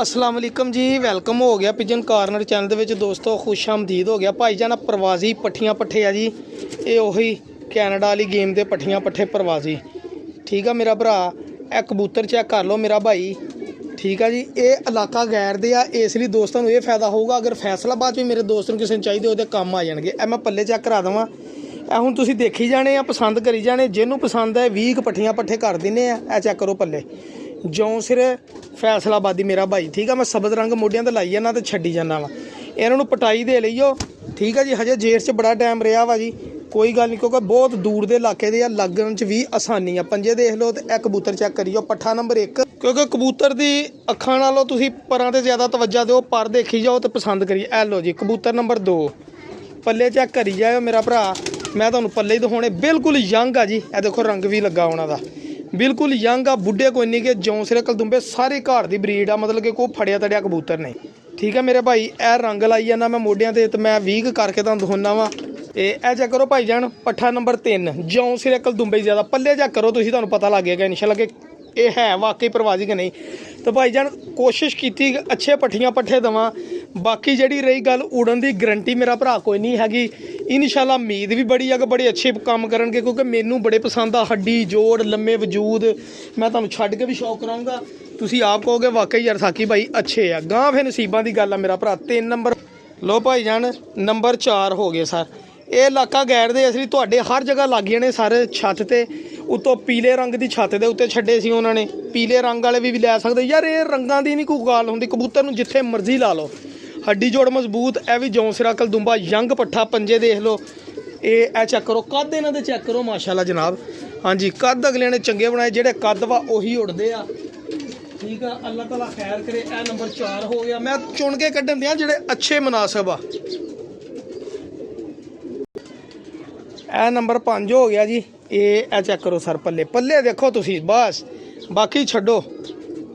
अस्सलाम वालेकुम जी, वेलकम हो गया पिजन कॉर्नर चैनल के दोस्तों, खुश आमदीद हो गया। भाई जान प्रवासी पट्ठियां पट्ठे आ जी, ये उही कैनेडा वाली गेम के पट्ठियां पट्ठे प्रवासी। ठीक है मेरा भरा, ए कबूतर चेक कर लो मेरा भाई। ठीक है जी, ये इलाका गैर दे आ, इसलिए दोस्तों ये फायदा होगा। अगर फैसलाबाद भी मेरे दोस्त किसी ने चाहिए वो काम आ जाएंगे। ए मैं पल्ले चेक करा देवां, ए हुण तुसीं देखी जाने आ, पसंद करी जाने, जिन्हों पसंद है 20 पट्ठियां पट्ठे कर दिने आ। ए चेक करो पल्ले जौं सिर फैसलाबादी मेरा भाई। ठीक है, मैं सबद रंग मोढियां ते लाई जाना ते छड्डी जाना वा। इन्हों पटाई दे लईओ। ठीक है जी, हजे जेठ च बड़ा टाइम रहा वा जी, कोई गल नहीं, क्योंकि बहुत दूर के इलाके दे लगन च भी आसानी आ। पंजे देख लो तो एक कबूतर चेक करियो, पट्ठा नंबर 1, क्योंकि कबूतर की अखां नालों तुसीं परां ते ज़्यादा तवज्जो दो, पर देखी जाओ तो पसंद करिए। ए लो जी कबूतर नंबर 2, पल्ले चेक करी जाओ मेरा भरा। मैं तुहानूं पल्ले ही दिखाने, बिल्कुल यंग आ जी। ए देखो रंग भी लगा उन्हां दा, बिल्कुल यंग आ, बुढ़े कोई नहीं कि जौं सिरे कलदुंबे सारी घर की ब्रीड आ, मतलब कि कोई फड़िया तड़िया कबूतर नहीं। ठीक है मेरे भाई, ए रंग लाई जाना मैं मोढियां ते मैं 20 करके तुहानूं दिखाना वा। ए चेक करो भाई जान, पट्ठा नंबर 3, जौं सिरे कलदुंबे ज़्यादा। पल्ले चेक करो तुसीं, तुहानूं पता लग गया इंशाअल्लाह कि ये है वाकई प्रवासी कि नहीं। तो भाई जान कोशिश की अच्छे पट्ठियां पट्ठे देवां। बाकी जी रही गल उड़न की गारंटी मेरा भरा कोई नहीं हैगी। इंशाअल्लाह उम्मीद भी बड़ी है कि बड़े अच्छे काम करनगे, क्योंकि मैनू बड़े पसंद आ हड्डी जोड़ लम्मे वजूद। मैं तुहानूं छड्ड के भी शौक कराऊंगा, तुसीं आप कहोगे वाकई यार साकी भाई अच्छे आ। गांह फिर नसीबां की गल है मेरा भरा। 3 नंबर लो भाई जान, नंबर 4 हो गए सर। ये इलाका गैर दे असली तुहाडे हर जगह लग गए ने सर। छत ते उतों पीले रंग की छत के उत्ते छड्डे सी उन्होंने, पीले रंग वाले भी लै सकते यार। ये रंगां दी नहीं कोई गल हुंदी, कबूतर नूं जिथे मर्जी ला लो, हड्डी जोड़ मजबूत। ए भी जौं सिरा कलदुंबा यंग पट्ठा, पंजे देख लो। ए चेक करो कद इन्हां दे चेक करो माशाअल्लाह जनाब। हाँ जी, कद अगले ने चंगे बनाए, जेहड़े कद वा उही उड़दे आ। ठीक है, अल्लाह ताला खैर करे। ए नंबर 4 हो गया, मैं चुन के कड्ढन दियां जेहड़े अच्छे मुनासिब आ। ए नंबर 5 हो गया जी। ए चेक करो सर पल्ले, पल्ले देखो तुसी बस, बाकी छड्डो।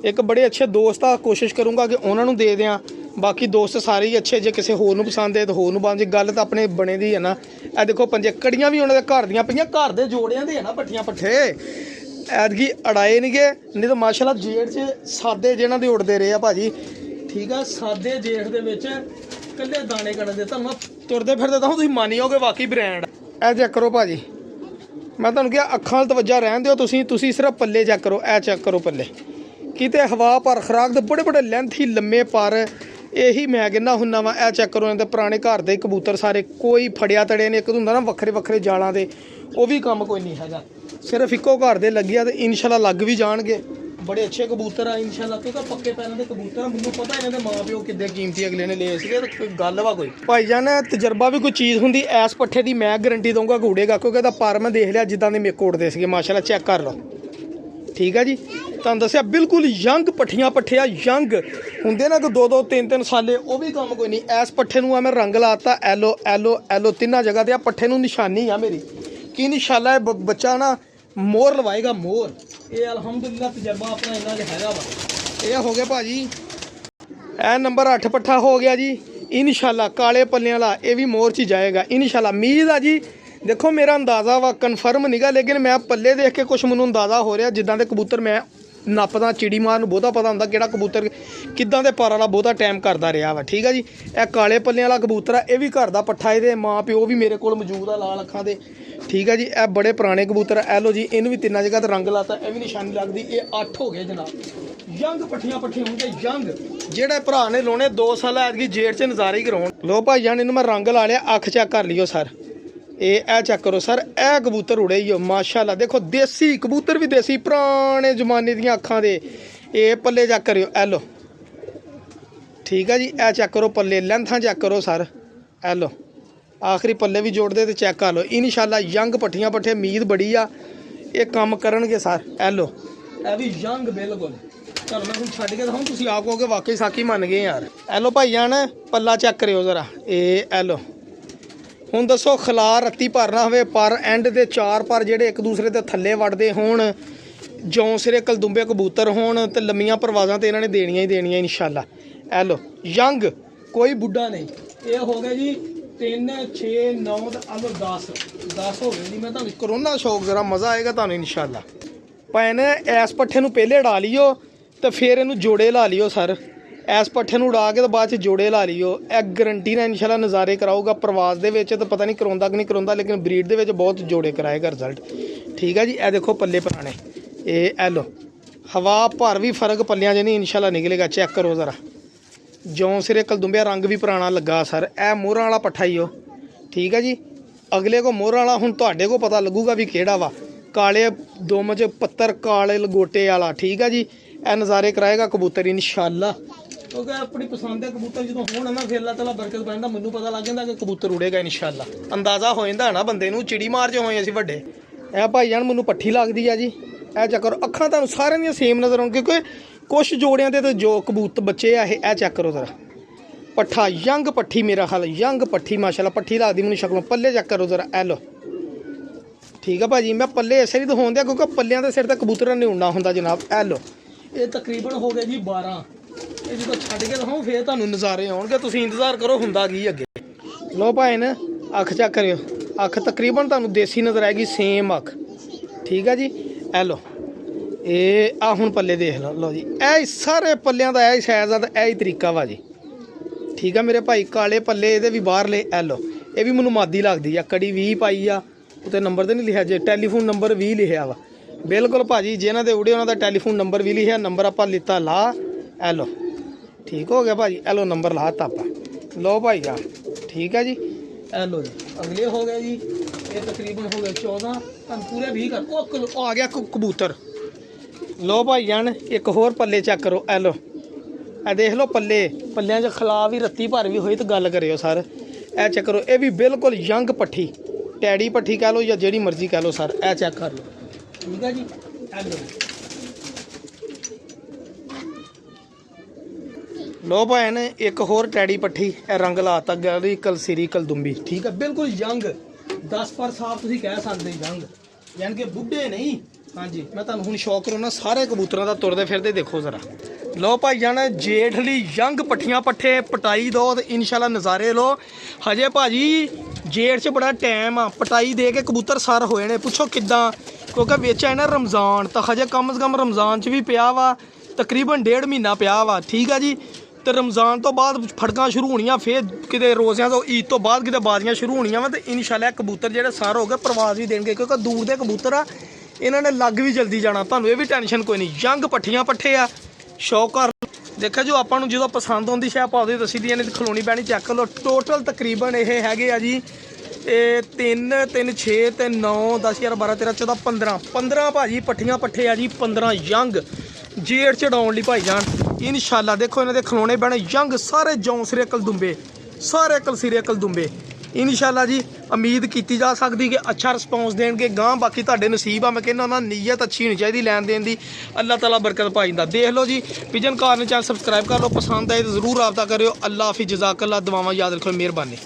एक बड़े अच्छे दोस्त आ, कोशिश करूँगा कि उन्होंने दे दें। बाकी दोस्त सारे ही अच्छे, जे किसी होर नूं पसंद है तो होर नूं पसंद। गल तो अपने बने दी है ना। ए देखो पंजे, कड़ियाँ भी उन्होंने घर दियां पईयां, घर दे जोड़ियां दे है ना पट्ठियां पट्ठे। ऐतकी अड़ाए नहीं गए, नहीं तो माशाअल्लाह जेठ च सादे जिन्हां दे उड़दे रहे आ भाजी। ठीक है, सादे जेठ दे विच कल्ले दाने कट्टदे, तुहानूं तुरदे फिरदे तां तुसीं मानियोगे वाकई ब्रांड। ए चेक करो भाजी, मैं तुहानूं क्या अखां अल तवज्जो रहन दिओ, तुसीं सिर्फ पल्ले चेक करो। ए चेक करो पल्ले, किते हवा पर खराक दे बड़े बड़े लेंथी लम्मे पर, यही मैं कहना हुन्ना वा। ए चेक करो, इन्हां दे पुराने घर दे कबूतर सारे, कोई फड़िया तड़े ने। एक हुंदा ना वक्खरे वक्खरे जालां दे, वो भी कम कोई नहीं हैगा। सिर्फ इक्को घर दे लग्गिया ते इंशाअल्लाह लग भी जाणगे। बड़े अच्छे कबूतर आ इंशाअल्लाह, क्योंकि पक्के पैरां दे कबूतर आ। मैनूं पता इन्हां दे माँ प्यो किद्दे कीमती अगले ने ले सीगे, ते कोई गल वा कोई। भाई जान तजर्बा भी कोई चीज़ हुंदी, इस पट्ठे दी मैं गारंटी दूंगा कि उड़ेगा, क्योंकि इहदा पर मैं देख लिया जिद्दां दे मेरे कोल उड़दे सीगे माशाअल्लाह। चेक कर लो। ठीक है जी, तुहानूं दस्सिया बिल्कुल यंग पट्ठियां पट्ठे आ, यंग हुंदे ना कि 2-2 3-3 साले, वो भी कम कोई नहीं। इस पट्ठे नूं मैं रंग लाता एलो एलो एलो तिन्ना जगह ते। पट्ठे नूं निशानी आ मेरी कि इंशाअल्लाह बच्चा ना मोहर लवाएगा, मोहर। ये अल्हम्दुलिल्लाह तजर्बा अपना इन्ना हैगा वा। ये हो गया भाजी, ए नंबर 8 पट्ठा हो गया जी इंशाअल्लाह, काले पल्ले वाला। ये भी मोहर च जाएगा इंशाअल्लाह, उम्मीद आ जी। देखो मेरा अंदाज़ा वा कन्फर्म नहीं गा, लेकिन मैं पल्ले देख के कुछ मैनूं अंदाज़ा हो रहा, जिद्दां दे कबूतर मैं नपदा। चिड़ी मार नूं बहुता पता हुंदा किहड़ा कबूतर किद्दां दे पर वाला बहुता टाइम करदा रहा वा। ठीक है जी, ए काले पल्ले वाला कबूतर आ, ये भी घर दा पट्ठा, ये माँ प्यो भी मेरे कोल मौजूद आ लाल अखां दे। ठीक है जी, ए बड़े पुराने कबूतर ए लो जी, इन्हूं भी 3 जगह ते रंग लाता, ये भी निशानी लगदी। ये 8 हो गए जनाब, यंग पट्ठियां पट्ठे होंगे यंग, जेहड़े भरा ने लोने 2 साल ऐतकी जेठ च नज़ारे ही कराउण। लो भाई जान, इन्हूं मैं रंग ला लिया, अख चेक कर लियो सर। ए चेक करो सर, ए कबूतर उड़े ही हो माशाअल्लाह। देखो देसी कबूतर भी देसी, पुराने जमाने दियां अखां दे। ए पल्ले चेक करियो, ए लो। ठीक है जी, ए चेक करो पल्ले, लेंथां चेक करो सर। ए लो आखिरी पल्ले भी जोड़ते तो चेक कर लो। इंशाअल्लाह यंग पट्ठियां पट्ठे, उम्मीद बड़ी आ ये काम करनगे सर। ए लो, ए भी यंग बिल्कुल। चलो मैं हुण छड्ड के दिखाऊं, तुसीं आप कहोगे वाकई साकी मन गए यार। ए लो भाई जान, पल्ला चेक करियो जरा। ए लो, हुण दसो खलार रत्ती भरना होवे, पर एंड दे 4 पर जेहड़े एक दूसरे दे थल्ले वड़दे होण, जौं सिरे कलदुंबे कबूतर होण, ते लम्मियां परवाज़ां ते इन्हां ने देनियां ही देनियां इंशाअल्लाह। ए लो यंग, कोई बुढ़ा नहीं। ये हो गए जी 3 6 9 आलो 10 हो गए जी। मैं तुहानूं करोना शौक जरा मज़ा आएगा तुहानूं इंशाअल्लाह। भाएं इस पट्ठे नूं पहले अड़ा लियो तो फिर इनू जोड़े ला लियो सर। ਇਸ ਪੱਠੇ ਨੂੰ ਉਡਾ ਕੇ ਤਾਂ ਬਾਅਦ 'ਚ ਜੋੜੇ ਲਾ ਲਿਓ। ਇਹ ਗਰੰਟੀ ਨਾਲ ਇਨਸ਼ਾਅੱਲਾ ਨਜ਼ਾਰੇ ਕਰਾਊਗਾ। ਪ੍ਰਵਾਸ ਦੇ ਵਿੱਚ ਤਾਂ ਪਤਾ ਨਹੀਂ ਕਰਾਉਂਦਾ ਕਿ ਨਹੀਂ ਕਰਾਉਂਦਾ, ਲੇਕਿਨ ਬਰੀਡ ਦੇ ਵਿੱਚ ਬਹੁਤ ਜੋੜੇ ਕਰਾਏਗਾ ਰਿਜ਼ਲਟ। ਠੀਕ ਹੈ ਜੀ। ਇਹ ਦੇਖੋ ਪੱਲੇ ਪੁਰਾਣੇ, ਇਹ ਲੋ ਹਵਾ ਭਰ ਵੀ ਫਰਕ ਪੱਲਿਆਂ 'ਚ ਨਹੀਂ ਇਨਸ਼ਾਅੱਲਾ ਨਿਕਲੇਗਾ। ਚੈੱਕ ਕਰੋ ਜ਼ਰਾ, ਜੌਂ ਸਿਰੇ ਕਲਦੁੰਬਿਆ ਰੰਗ ਵੀ ਪੁਰਾਣਾ ਲੱਗਾ ਸਰ। ਇਹ ਮੋਹਰਾਂ ਵਾਲਾ ਪੱਠਾ ਹੀ ਉਹ। ਠੀਕ ਹੈ ਜੀ। ਅਗਲੇ ਕੋ ਮੋਹਰਾਂ ਵਾਲਾ, ਹੁਣ ਤੁਹਾਡੇ ਕੋ ਪਤਾ ਲੱਗੂਗਾ ਵੀ ਕਿਹੜਾ ਵਾ। ਕਾਲੇ ਦੁਮ 'ਚ ਪੱਤਰ ਕਾਲੇ ਲਗੋਟੇ ਵਾਲਾ। ਠੀਕ ਹੈ ਜੀ। ਇਹ ਨਜ਼ਾਰੇ ਕਰਾਏਗਾ ਕਬੂਤਰ ਇਨਸ਼ਾਅੱਲਾ, ਕਿਉਂਕਿ ਆਪਣੀ ਪਸੰਦ ਦੇ ਕਬੂਤਰ ਜਦੋਂ ਹੋਣ ਨਾ ਫਿਰ ਅੱਲਾਹ ਤਾਲਾ ਬਰਕਤ ਪਾਉਂਦਾ। ਮੈਨੂੰ ਪਤਾ ਲੱਗ ਜਾਂਦਾ ਕਿ ਕਬੂਤਰ ਉੜੇਗਾ ਇਨਸ਼ਾਅੱਲਾ। ਅੰਦਾਜ਼ਾ ਹੋ ਜਾਂਦਾ ਨਾ ਬੰਦੇ ਨੂੰ, ਚਿੜੀ ਮਾਰ 'ਚ ਹੋਏ ਅਸੀਂ ਵੱਡੇ। ਇਹ ਭਾਈ ਜਾਨ ਮੈਨੂੰ ਪੱਠੀ ਲੱਗਦੀ ਆ ਜੀ। ਇਹ ਚੱਕਰ ਅੱਖਾਂ ਤੁਹਾਨੂੰ ਸਾਰਿਆਂ ਦੀਆਂ ਸੇਮ ਨਜ਼ਰ ਆਉਣ, ਕਿਉਂਕਿ ਕੁਛ ਜੋੜਿਆਂ ਦੇ ਤੇ ਜੋ ਕਬੂਤਰ ਬੱਚੇ ਆ ਇਹ ਚੈੱਕ ਕਰੋ ਜ਼ਰਾ। ਪੱਠਾ ਯੰਗ ਪੱਠੀ, ਮੇਰਾ ਹਾਲ ਯੰਗ ਪੱਠੀ ਮਾਸ਼ਾਅੱਲਾ। ਪੱਠੀ ਲੱਗਦੀ ਮੈਨੂੰ ਸ਼ਕਲੋਂ। ਪੱਲੇ ਚੈੱਕ ਕਰੋ ਜ਼ਰਾ, ਇਹ ਲੋ। ਠੀਕ ਆ ਭਾਜੀ। ਮੈਂ ਪੱਲੇ ਇਸੇ ਲਈ ਦਿਖਾਉਂਦਾ ਕਿਉਂਕਿ ਪੱਲਿਆਂ ਦੇ ਸਿਰ ਤੇ ਕਬੂਤਰਾਂ ਨੇ ਉੜਨਾ ਹੁੰਦਾ ਜਨਾਬ। ਇਹ ਲੋ, ਇਹ ਤਕਰੀਬਨ ਹੋ ਗਏ ਜੀ 12। ਇਹ ਜਦੋਂ ਛੱਡ ਕੇ ਦਿਖਾਉਂ ਫਿਰ ਤੁਹਾਨੂੰ ਨਜ਼ਾਰੇ ਆਉਣਗੇ। ਤੁਸੀਂ ਇੰਤਜ਼ਾਰ ਕਰੋ ਹੁੰਦਾ ਕੀ ਅੱਗੇ। ਲੋ ਭਾਈ ਨੇ ਅੱਖ ਚੈੱਕ ਕਰਿਓ। ਅੱਖ ਤਕਰੀਬਨ ਤੁਹਾਨੂੰ ਦੇਸੀ ਨਜ਼ਰ ਆਏਗੀ, ਸੇਮ ਅੱਖ। ਠੀਕ ਆ ਜੀ। ਇਹ ਲੋ, ਇਹ ਆ ਹੁਣ ਪੱਲੇ ਦੇਖ ਲਓ। ਲਓ ਜੀ, ਇਹ ਸਾਰੇ ਪੱਲਿਆਂ ਦਾ ਇਹ ਸਾਈਜ਼ ਆ, ਇਹ ਹੀ ਤਰੀਕਾ ਵਾ ਜੀ। ਠੀਕ ਆ ਮੇਰੇ ਭਾਈ। ਕਾਲੇ ਪੱਲੇ ਇਹਦੇ ਵੀ ਬਾਹਰਲੇ। ਇਹ ਲਓ, ਇਹ ਵੀ ਮੈਨੂੰ ਮਾਦੀ ਲੱਗਦੀ ਆ। ਕੜੀ 20 ਪਾਈ ਆ, ਉੱਤੇ ਨੰਬਰ ਤੇ ਨਹੀਂ ਲਿਖਿਆ ਜੇ, ਟੈਲੀਫੋਨ ਨੰਬਰ ਵੀ ਲਿਖਿਆ ਵਾ। ਬਿਲਕੁਲ ਭਾਜੀ, ਜਿਹਨਾਂ ਦੇ ਉੜੇ ਉਹਨਾਂ ਦਾ ਟੈਲੀਫੋਨ ਨੰਬਰ ਵੀ ਲਿਖਿਆ। ਨੰਬਰ ਆਪਾਂ ਲਿੱਤਾ ਲਾ। ਇਹ ਲਓ, ਠੀਕ ਹੋ ਗਿਆ ਭਾਜੀ। ਇਹ ਲਓ ਨੰਬਰ ਲਾਤਾ ਆਪਾਂ। ਲਓ ਭਾਈ ਜਾ, ਠੀਕ ਹੈ ਜੀ। ਇਹ ਲਓ ਜੀ, ਅਗਲੇ ਹੋ ਗਏ ਜੀ। ਇਹ ਤਕਰੀਬਨ ਹੋ ਗਏ 14। ਤੁਹਾਨੂੰ ਪੂਰੇ 20 ਕਰ। ਉਹ ਆ ਗਿਆ ਕਬੂਤਰ। ਲਓ ਭਾਈ ਜਾਨ, ਇੱਕ ਹੋਰ ਪੱਲੇ ਚੈੱਕ ਕਰੋ। ਇਹ ਲਓ, ਇਹ ਦੇਖ ਲਓ ਪੱਲੇ। ਪੱਲਿਆਂ 'ਚ ਖਲਾ ਵੀ ਰੱਤੀ ਭਰ ਵੀ ਹੋਈ ਤਾਂ ਗੱਲ ਕਰਿਓ ਸਰ। ਇਹ ਚੈੱਕ ਕਰੋ, ਇਹ ਵੀ ਬਿਲਕੁਲ ਯੰਗ ਪੱਠੀ, ਟੈਡੀ ਪੱਠੀ ਕਹਿ ਲਓ ਜਾਂ ਜਿਹੜੀ ਮਰਜ਼ੀ ਕਹਿ ਲਓ ਸਰ। ਇਹ ਚੈੱਕ ਕਰ ਲਓ। ਠੀਕ ਹੈ ਜੀ। ਇਹ ਲਓ, ਲੋ ਭਾਈ ਨੇ ਇੱਕ ਹੋਰ ਟੈਡੀ ਪੱਠੀ। ਇਹ ਰੰਗ ਲਾਤਾ ਗਲੀ ਕਲਸੀਰੀ ਕਲਦੁੰਬੀ। ਠੀਕ ਹੈ, ਬਿਲਕੁਲ ਯੰਗ 10 ਪਰ ਸਾਫ ਤੁਸੀਂ ਕਹਿ ਸਕਦੇ ਯੰਗ, ਯਾਨੀ ਕਿ ਬੁੱਢੇ ਨਹੀਂ। ਹਾਂਜੀ, ਮੈਂ ਤੁਹਾਨੂੰ ਹੁਣ ਸ਼ੌਕ ਕਰਾਉਣਾ ਸਾਰੇ ਕਬੂਤਰਾਂ ਦਾ ਤੁਰਦੇ ਫਿਰਦੇ ਦੇਖੋ ਜ਼ਰਾ। ਲੋ ਭਾਈ ਜਾਨ, ਜੇਠਲੀ ਯੰਗ ਪੱਠੀਆਂ ਪੱਠੇ ਪਟਾਈ ਦੋ ਤੇ ਇਨਸ਼ਾਅੱਲਾ ਨਜ਼ਾਰੇ ਲੋ। ਹਜੇ ਭਾਜੀ ਜੇਠ 'ਚ ਬੜਾ ਟਾਈਮ ਆ, ਪਟਾਈ ਦੇ ਕੇ ਕਬੂਤਰ ਸਰ ਹੋਏ ਨੇ। ਪੁੱਛੋ ਕਿੱਦਾਂ, ਕਿਉਂਕਿ ਵਿੱਚ ਹੈ ਨਾ ਰਮਜ਼ਾਨ, ਤਾਂ ਹਜੇ ਕਮ ਸੇ ਕਮ ਰਮਜ਼ਾਨ 'ਚ ਵੀ ਪਿਆ ਵਾ, ਤਕਰੀਬਨ 1.5 ਮਹੀਨਾ ਪਿਆ ਵਾ। ਠੀਕ ਆ ਜੀ। ਤੇ ਰਮਜ਼ਾਨ ਤੋਂ ਬਾਅਦ ਫੜਕਾਂ ਸ਼ੁਰੂ ਹੋਣੀਆਂ, ਫਿਰ ਕਿਤੇ ਰੋਜ਼ਿਆਂ ਤੋਂ ਈਦ ਤੋਂ ਬਾਅਦ ਕਿਤੇ ਬਾਜ਼ੀਆਂ ਸ਼ੁਰੂ ਹੋਣੀਆਂ ਵਾ। ਤੇ ਇਨਸ਼ਾਅੱਲਾ ਕਬੂਤਰ ਜਿਹੜੇ ਸਾਰ ਹੋ ਗਏ ਪ੍ਰਵਾਸ ਵੀ ਦੇਣਗੇ, ਕਿਉਂਕਿ ਦੂਰ ਦੇ ਕਬੂਤਰ ਆ, ਇਹਨਾਂ ਨੇ ਲੱਗ ਵੀ ਜਲਦੀ ਜਾਣਾ। ਤੁਹਾਨੂੰ ਇਹ ਵੀ ਟੈਨਸ਼ਨ ਕੋਈ ਨਹੀਂ। ਯੰਗ ਪੱਠੀਆਂ ਪੱਠੇ ਆ, ਸ਼ੌਕ ਕਰ ਦੇਖਿਆ ਜੋ ਆਪਾਂ ਨੂੰ ਜਦੋਂ ਪਸੰਦ ਆਉਂਦੀ ਸ਼ਾਇਦ ਆਪਾਂ ਉਹਦੀ ਦੱਸੀ ਦੀ ਇਹਨੇ ਖਲੋਣੀ ਪੈਣੀ। ਚੈੱਕ ਲਓ, ਟੋਟਲ ਤਕਰੀਬਨ ਇਹ ਹੈਗੇ ਆ ਜੀ, ਇਹ 3 3 6 ਤੇ 9 10 11 12 13 14 15 ਭਾਜੀ ਪੱਠੀਆਂ ਪੱਠੇ ਆ ਜੀ। 15 ਯੰਗ ਜੇੜ ਚੜਾਉਣ ਲਈ ਭਾਈ ਜਾਨ ਇਨਸ਼ਾਅੱਲਾ। ਦੇਖੋ ਇਹਨਾਂ ਦੇ ਖਲੋਣੇ ਪੈਣੇ ਯੰਗ, ਸਾਰੇ ਜੌਂਸਰੇ ਕਲਦੁੰਬੇ, ਸਾਰੇ ਕਲਸੀਰੇ ਕਲਦੁੰਬੇ ਇਨਸ਼ਾਅੱਲਾ ਜੀ। ਉਮੀਦ ਕੀਤੀ ਜਾ ਸਕਦੀ ਕਿ ਅੱਛਾ ਰਿਸਪੌਂਸ ਦੇਣਗੇ ਗਾਂ। ਬਾਕੀ ਤੁਹਾਡੇ ਨਸੀਬ ਆ। ਮੈਂ ਕਹਿੰਦਾ ਉਹਨਾਂ ਨੀਅਤ ਅੱਛੀ ਹੋਣੀ ਚਾਹੀਦੀ ਲੈਣ ਦੇਣ ਦੀ। ਅੱਲਾਹ ਤਾਲਾ ਬਰਕਤ ਪਾਈ ਜਾਂਦਾ। ਦੇਖ ਲਓ ਜੀ, ਵਿਜਨ ਕਾਰ ਨੇ ਚੈਨਲ ਸਬਸਕ੍ਰਾਈਬ ਕਰ ਲਓ। ਪਸੰਦ ਆਏ ਤਾਂ ਜ਼ਰੂਰ ਰਾਬਤਾ ਕਰਿਓ। ਅੱਲਾਹ ਹਾਫਿਜ਼, ਜਜ਼ਾਕੱਲਾ। ਦੁਆਵਾਂ ਯਾਦ ਰੱਖੋ। ਮਿਹਰਬਾਨੀ।